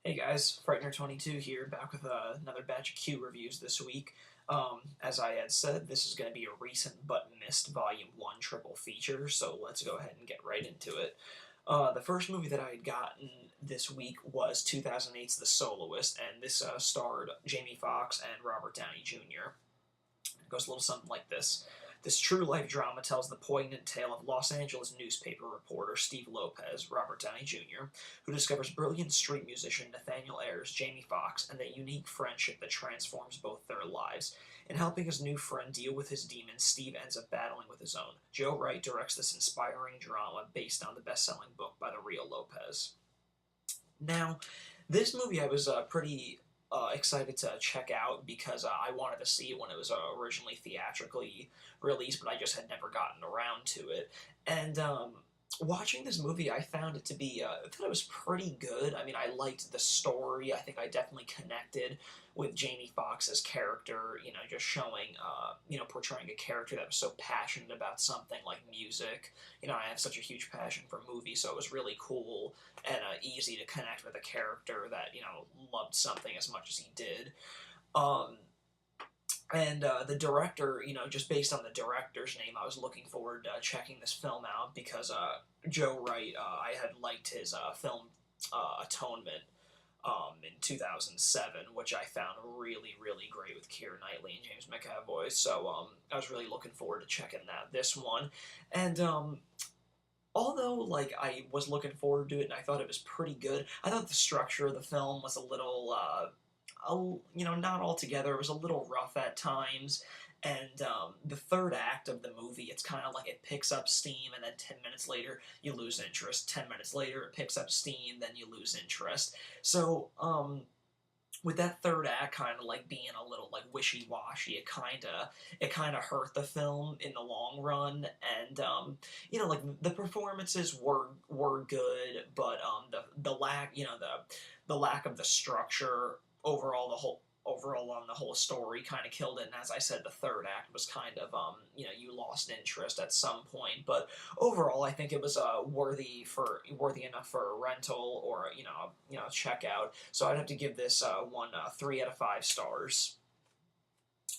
Hey guys, Frightener22 here, back with another batch of Q reviews this week. As I had said, this is going to be a recent but missed Volume 1 triple feature, so let's go ahead and get right into it. The first movie that I had gotten this week was 2008's The Soloist, and this starred Jamie Foxx and Robert Downey Jr. It goes a little something like this. This true-life drama tells the poignant tale of Los Angeles newspaper reporter Steve Lopez, Robert Downey Jr., who discovers brilliant street musician Nathaniel Ayers, Jamie Foxx, and the unique friendship that transforms both their lives. In helping his new friend deal with his demons, Steve ends up battling with his own. Joe Wright directs this inspiring drama based on the best-selling book by the real Lopez. Now, this movie I was pretty excited to check out because I wanted to see it when it was originally theatrically released, but I just had never gotten around to it. And watching this movie, I found it to be, I thought it was pretty good. I mean, I liked the story. I think I definitely connected with Jamie Foxx's character, just showing, portraying a character that was so passionate about something like music. I have such a huge passion for movies, so it was really cool and easy to connect with a character that, loved something as much as he did. Um, and the director, just based on the director's name, I was looking forward to checking this film out because Joe Wright, I had liked his film Atonement in 2007, which I found really, really great with Keira Knightley and James McAvoy. So I was really looking forward to checking this one. And although, like, I was looking forward to it and I thought it was pretty good, I thought the structure of the film was a little, not altogether. It was a little rough at times. And the third act of the movie, it's kind of like it picks up steam, and then 10 minutes later, you lose interest. 10 minutes later, it picks up steam, then you lose interest. So, with that third act kind of like being a little like wishy-washy, it kind of hurt the film in the long run. And like the performances were good, but the lack the lack of the structure overall on the whole story kind of killed it. And as I said, the third act was kind of you lost interest at some point. But overall, I think it was worthy enough for a rental or check out. So I'd have to give this one 3 out of 5 stars.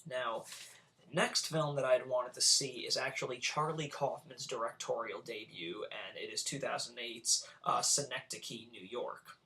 Now, next film that I'd wanted to see is actually Charlie Kaufman's directorial debut, and it is 2008's Synecdoche, New York.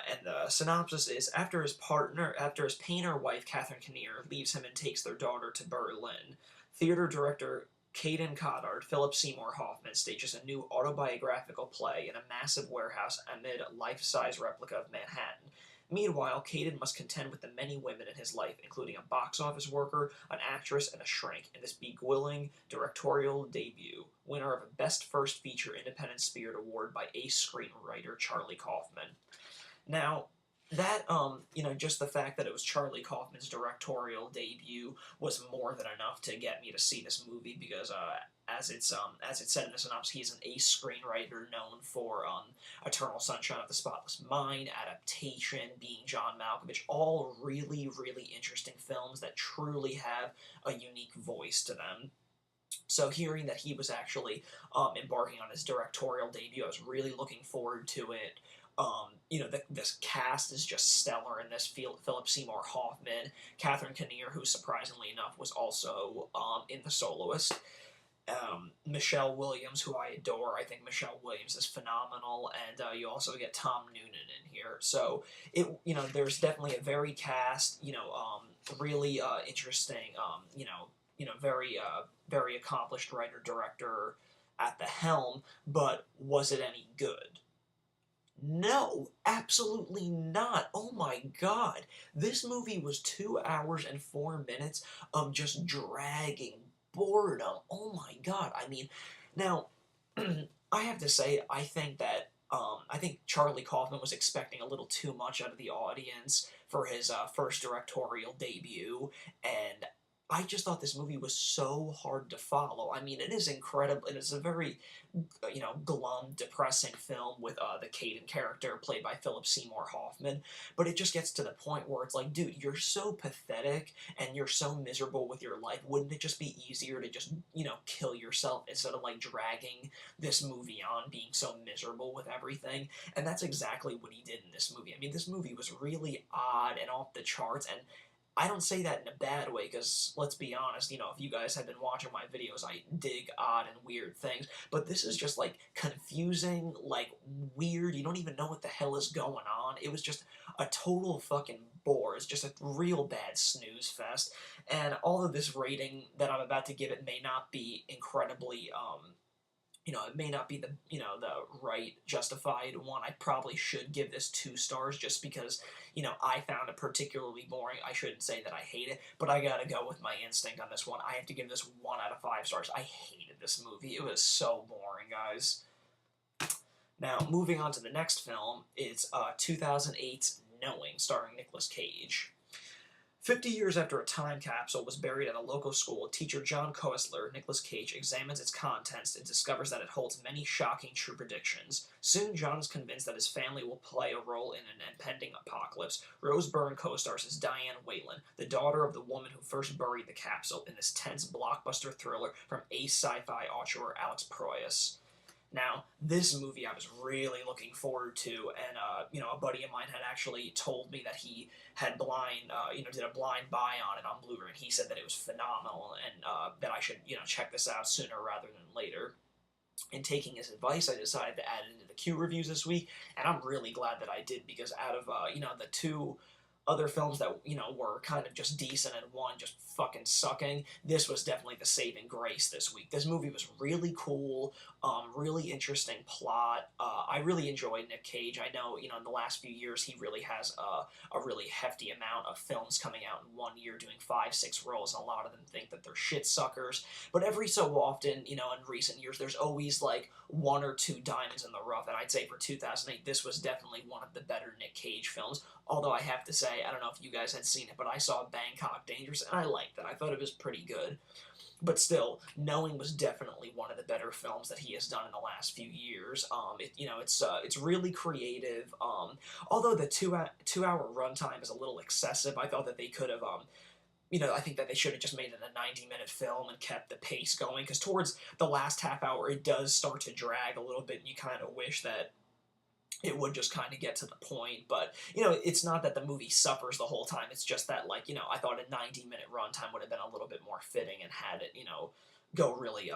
And the synopsis is, after his painter wife, Catherine Kinnear, leaves him and takes their daughter to Berlin, theater director Caden Coddard, Philip Seymour Hoffman, stages a new autobiographical play in a massive warehouse amid a life-size replica of Manhattan. Meanwhile, Caden must contend with the many women in his life, including a box office worker, an actress, and a shrink, in this beguiling directorial debut, winner of a Best First Feature Independent Spirit Award by ace screenwriter Charlie Kaufman. Now, that, just the fact that it was Charlie Kaufman's directorial debut was more than enough to get me to see this movie because, as it said in the synopsis, he's an ace screenwriter known for Eternal Sunshine of the Spotless Mind, Adaptation, Being John Malkovich, all really, really interesting films that truly have a unique voice to them. So hearing that he was actually embarking on his directorial debut, I was really looking forward to it. This cast is just stellar in this. Philip Seymour Hoffman, Catherine Kinnear, who surprisingly enough was also in The Soloist, Michelle Williams, who I adore. I think Michelle Williams is phenomenal, and you also get Tom Noonan in here. So there's definitely a varied cast. Really interesting. Very accomplished writer director at the helm. But was it any good? No, absolutely not. Oh my god. This movie was 2 hours and 4 minutes of just dragging boredom. Oh my god. I mean, now, I have to say, I think that, I think Charlie Kaufman was expecting a little too much out of the audience for his first directorial debut, and I just thought this movie was so hard to follow. I mean, it is incredible. It is a very, glum, depressing film with the Caden character played by Philip Seymour Hoffman. But it just gets to the point where it's like, dude, you're so pathetic and you're so miserable with your life. Wouldn't it just be easier to just, kill yourself instead of like dragging this movie on, being so miserable with everything? And that's exactly what he did in this movie. I mean, this movie was really odd and off the charts, and I don't say that in a bad way, because let's be honest, if you guys have been watching my videos, I dig odd and weird things, but this is just like confusing, like weird, you don't even know what the hell is going on. It was just a total fucking bore. It's just a real bad snooze fest, and all of this rating that I'm about to give it may not be incredibly, it may not be the right justified one. I probably should give this 2 stars just because, I found it particularly boring. I shouldn't say that I hate it, but I gotta go with my instinct on this one. I have to give this 1 out of 5 stars. I hated this movie. It was so boring, guys. Now, moving on to the next film, it's 2008's Knowing, starring Nicolas Cage. 50 years after a time capsule was buried at a local school, teacher John Koestler, Nicolas Cage, examines its contents and discovers that it holds many shocking true predictions. Soon, John is convinced that his family will play a role in an impending apocalypse. Rose Byrne co-stars as Diane Whalen, the daughter of the woman who first buried the capsule, in this tense blockbuster thriller from ace sci-fi author Alex Proyas. Now, this movie I was really looking forward to, and a buddy of mine had actually told me that he had did a blind buy on it on Blu-ray, and he said that it was phenomenal, and that I should, check this out sooner rather than later. And taking his advice, I decided to add it into the Q reviews this week, and I'm really glad that I did, because out of the 2 other films that were kind of just decent and one just fucking sucking, this was definitely the saving grace this week. This movie was really cool, really interesting plot. I really enjoyed Nick Cage. I know in the last few years he really has a really hefty amount of films coming out in one year, doing 5-6 roles, and a lot of them think that they're shit suckers. But every so often, in recent years, there's always like 1 or 2 diamonds in the rough, and I'd say for 2008, this was definitely one of the better Nick Cage films. Although I have to say, I don't know if you guys had seen it, but I saw Bangkok Dangerous, and I liked it. I thought it was pretty good. But still, Knowing was definitely one of the better films that he has done in the last few years. It's really creative. Although the 2 hour runtime is a little excessive, I thought that they could have I think that they should have just made it a 90-minute film and kept the pace going, because towards the last half hour, it does start to drag a little bit, and you kind of wish that it would just kind of get to the point. But it's not that the movie suffers the whole time. It's just that, like, I thought a 90-minute runtime would have been a little bit more fitting and had it go really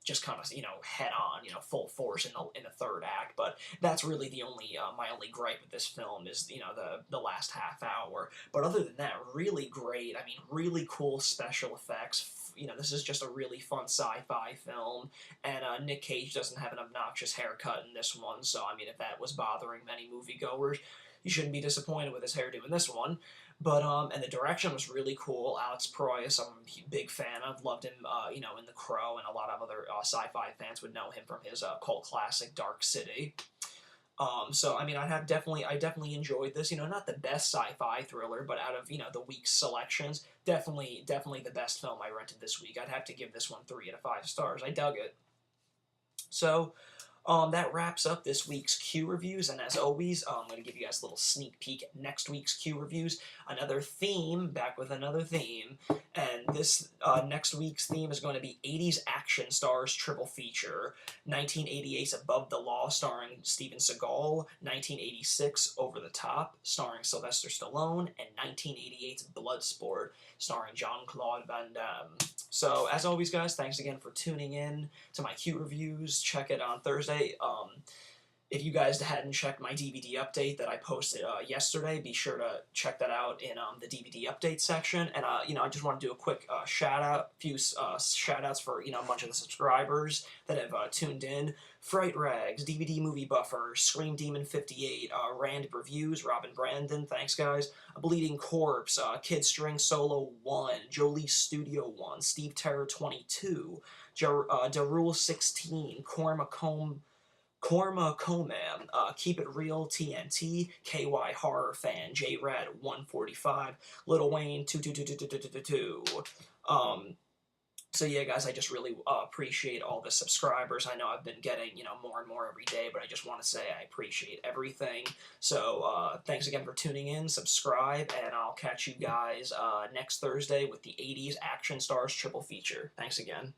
just kind of head on, full force in the third act. But that's really the only my only gripe with this film is the last half hour. But other than that, really great. I mean, really cool special effects. This is just a really fun sci-fi film, and Nick Cage doesn't have an obnoxious haircut in this one, so I mean, if that was bothering many moviegoers, you shouldn't be disappointed with his hairdo in this one. But and the direction was really cool. Alex Proyas, I'm a big fan of. Loved him, in The Crow, and a lot of other sci-fi fans would know him from his cult classic Dark City. So I mean, I definitely enjoyed this. Not the best sci-fi thriller, but out of the week's selections, definitely the best film I rented this week. I'd have to give this one 3 out of 5 stars. I dug it. So, that wraps up this week's Q reviews, and as always, I'm going to give you guys a little sneak peek at next week's Q reviews. Back with another theme, and this next week's theme is going to be 80s action stars triple feature. 1988's Above the Law, starring Steven Seagal, 1986's Over the Top, starring Sylvester Stallone, and 1988's Bloodsport, starring Jean-Claude Van Damme. So, as always, guys, thanks again for tuning in to my Q reviews. Check it on Thursday. If you guys hadn't checked my DVD update that I posted yesterday, be sure to check that out in the DVD update section. And I just want to do a quick few shout outs for a bunch of the subscribers that have tuned in. Fright Rags, DVD Movie Buffer, Scream Demon 58, Rand Reviews, Robin Brandon, thanks guys. A Bleeding Corpse, Kid String Solo 1, Jolie Studio 1, Steve Terror 22, Darul 16, Korma Koman, Keep It Real TNT, KY Horror Fan, J Rad 145, Little Wayne 2222222. So yeah, guys, I just really appreciate all the subscribers. I know I've been getting, more and more every day, but I just want to say I appreciate everything. So thanks again for tuning in. Subscribe, and I'll catch you guys next Thursday with the 80s Action Stars triple feature. Thanks again.